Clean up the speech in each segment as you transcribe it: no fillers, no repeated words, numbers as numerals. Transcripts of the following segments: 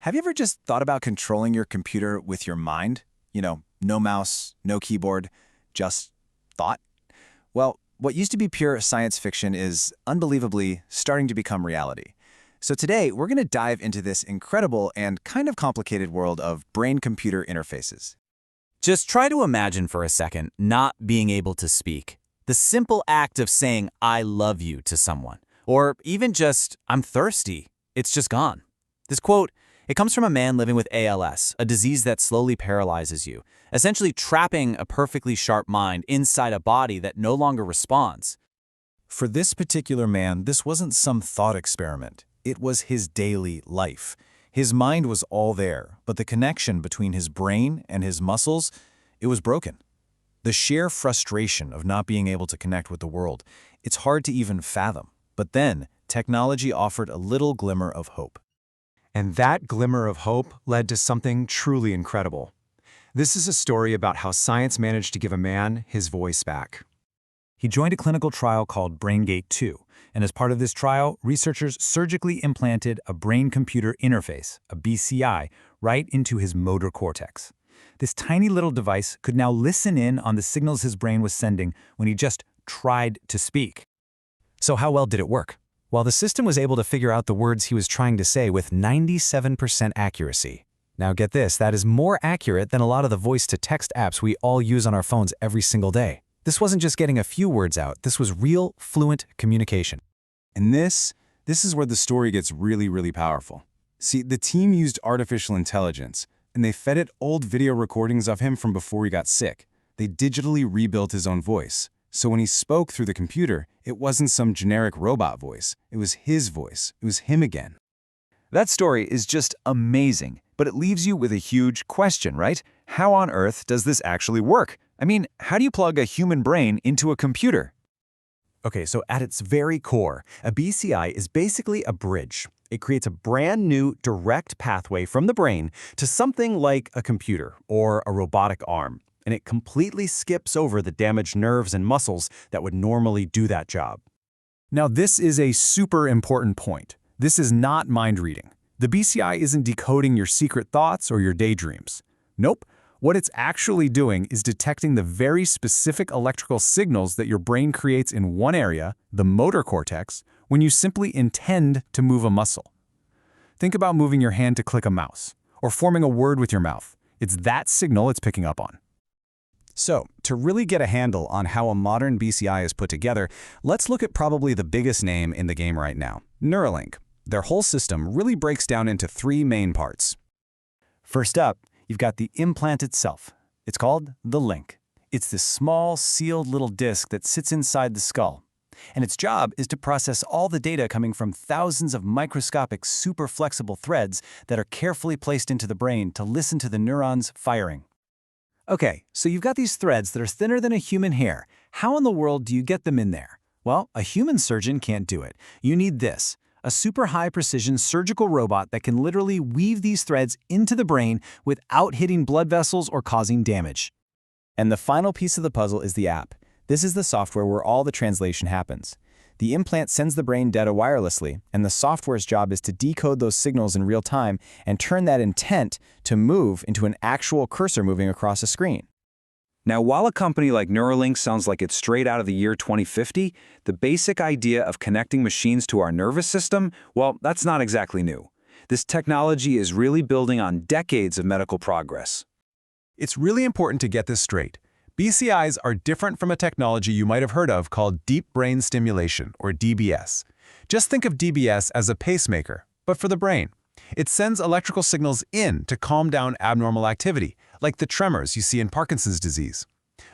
Have you ever just thought about controlling your computer with your mind? No mouse, no keyboard, just thought? Well, what used to be pure science fiction is unbelievably starting to become reality. So today, we're going to dive into this incredible and kind of complicated world of brain-computer interfaces. Just try to imagine for a second not being able to speak. The simple act of saying, "I love you" to someone, or even just, "I'm thirsty," it's just gone. This quote, it comes from a man living with ALS, a disease that slowly paralyzes you, essentially trapping a perfectly sharp mind inside a body that no longer responds. For this particular man, this wasn't some thought experiment. It was his daily life. His mind was all there, but the connection between his brain and his muscles, it was broken. The sheer frustration of not being able to connect with the world, it's hard to even fathom. But then, technology offered a little glimmer of hope. And that glimmer of hope led to something truly incredible. This is a story about how science managed to give a man his voice back. He joined a clinical trial called BrainGate 2, and as part of this trial, researchers surgically implanted a brain-computer interface, a BCI, right into his motor cortex. This tiny little device could now listen in on the signals his brain was sending when he just tried to speak. So how well did it work? Well, the system was able to figure out the words he was trying to say with 97% accuracy. Now get this, that is more accurate than a lot of the voice-to-text apps we all use on our phones every single day. This wasn't just getting a few words out, this was real, fluent communication. And this is where the story gets really powerful. See, the team used artificial intelligence, and they fed it old video recordings of him from before he got sick. They digitally rebuilt his own voice. So when he spoke through the computer, it wasn't some generic robot voice. It was his voice. It was him again. That story is just amazing, but it leaves you with a huge question, right? How on earth does this actually work? I mean, how do you plug a human brain into a computer? Okay, so at its very core, a BCI is basically a bridge. It creates a brand new direct pathway from the brain to something like a computer or a robotic arm. And it completely skips over the damaged nerves and muscles that would normally do that job. Now, this is a super important point. This is not mind reading. The BCI isn't decoding your secret thoughts or your daydreams. Nope. What it's actually doing is detecting the very specific electrical signals that your brain creates in one area, the motor cortex, when you simply intend to move a muscle. Think about moving your hand to click a mouse, or forming a word with your mouth. It's that signal it's picking up on. So, to really get a handle on how a modern BCI is put together, let's look at probably the biggest name in the game right now, Neuralink. Their whole system really breaks down into three main parts. First up, you've got the implant itself. It's called the link. It's this small, sealed little disc that sits inside the skull. And its job is to process all the data coming from thousands of microscopic, super flexible threads that are carefully placed into the brain to listen to the neurons firing. Okay, so you've got these threads that are thinner than a human hair. How in the world do you get them in there? Well, a human surgeon can't do it. You need this, a super high-precision surgical robot that can literally weave these threads into the brain without hitting blood vessels or causing damage. And the final piece of the puzzle is the app. This is the software where all the translation happens. The implant sends the brain data wirelessly, and the software's job is to decode those signals in real time and turn that intent to move into an actual cursor moving across a screen. Now, while a company like Neuralink sounds like it's straight out of the year 2050, the basic idea of connecting machines to our nervous system, well, that's not exactly new. This technology is really building on decades of medical progress. It's really important to get this straight. BCIs are different from a technology you might have heard of called deep brain stimulation, or DBS. Just think of DBS as a pacemaker, but for the brain. It sends electrical signals in to calm down abnormal activity, like the tremors you see in Parkinson's disease.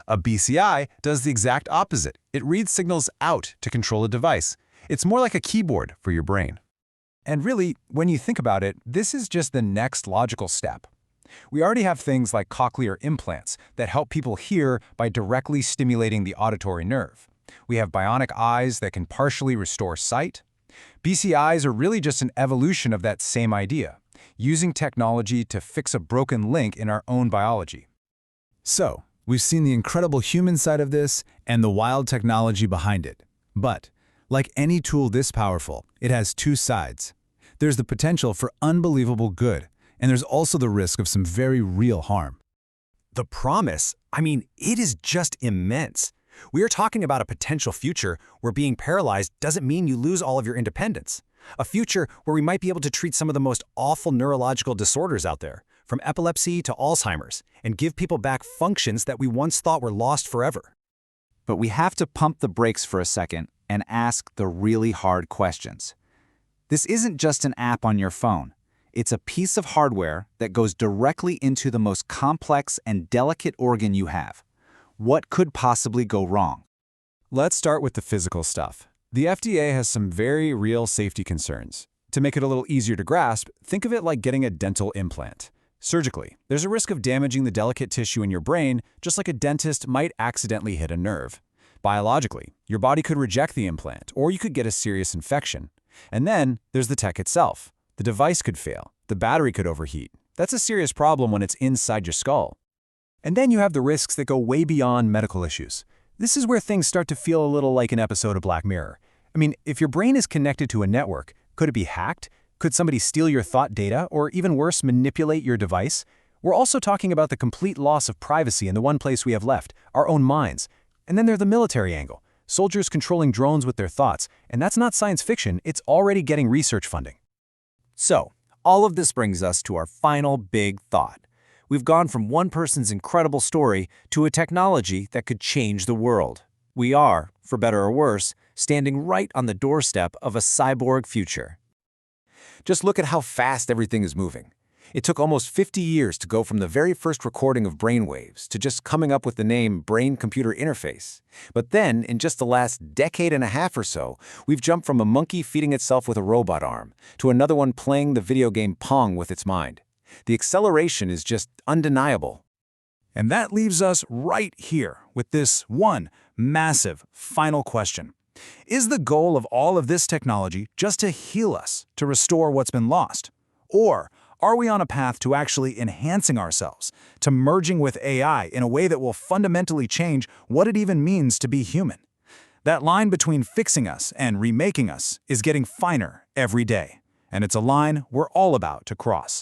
A BCI does the exact opposite. It reads signals out to control a device. It's more like a keyboard for your brain. And really, when you think about it, this is just the next logical step. We already have things like cochlear implants that help people hear by directly stimulating the auditory nerve. We have bionic eyes that can partially restore sight. BCIs are really just an evolution of that same idea, using technology to fix a broken link in our own biology. So, we've seen the incredible human side of this and the wild technology behind it. But, like any tool this powerful, it has two sides. There's the potential for unbelievable good, And there's also the risk of some very real harm. The promise, I mean, it is just immense. We are talking about a potential future where being paralyzed doesn't mean you lose all of your independence. A future where we might be able to treat some of the most awful neurological disorders out there, from epilepsy to Alzheimer's, and give people back functions that we once thought were lost forever. But we have to pump the brakes for a second and ask the really hard questions. This isn't just an app on your phone. It's a piece of hardware that goes directly into the most complex and delicate organ you have. What could possibly go wrong? Let's start with the physical stuff. The FDA has some very real safety concerns. To make it a little easier to grasp, think of it like getting a dental implant. Surgically, there's a risk of damaging the delicate tissue in your brain, just like a dentist might accidentally hit a nerve. Biologically, your body could reject the implant, or you could get a serious infection. And then there's the tech itself. The device could fail. The battery could overheat. That's a serious problem when it's inside your skull. And then you have the risks that go way beyond medical issues. This is where things start to feel a little like an episode of Black Mirror. I mean, if your brain is connected to a network, could it be hacked? Could somebody steal your thought data, or even worse, manipulate your device? We're also talking about the complete loss of privacy in the one place we have left, our own minds. And then there's the military angle. Soldiers controlling drones with their thoughts, and that's not science fiction, it's already getting research funding. So, all of this brings us to our final big thought. We've gone from one person's incredible story to a technology that could change the world. We are, for better or worse, standing right on the doorstep of a cyborg future. Just look at how fast everything is moving. It took almost 50 years to go from the very first recording of brainwaves to just coming up with the name brain-computer interface. But then, in just the last decade and a half or so, we've jumped from a monkey feeding itself with a robot arm to another one playing the video game Pong with its mind. The acceleration is just undeniable. And that leaves us right here with this one massive final question. Is the goal of all of this technology just to heal us, to restore what's been lost? Or are we on a path to actually enhancing ourselves, to merging with AI in a way that will fundamentally change what it even means to be human? That line between fixing us and remaking us is getting finer every day, and it's a line we're all about to cross.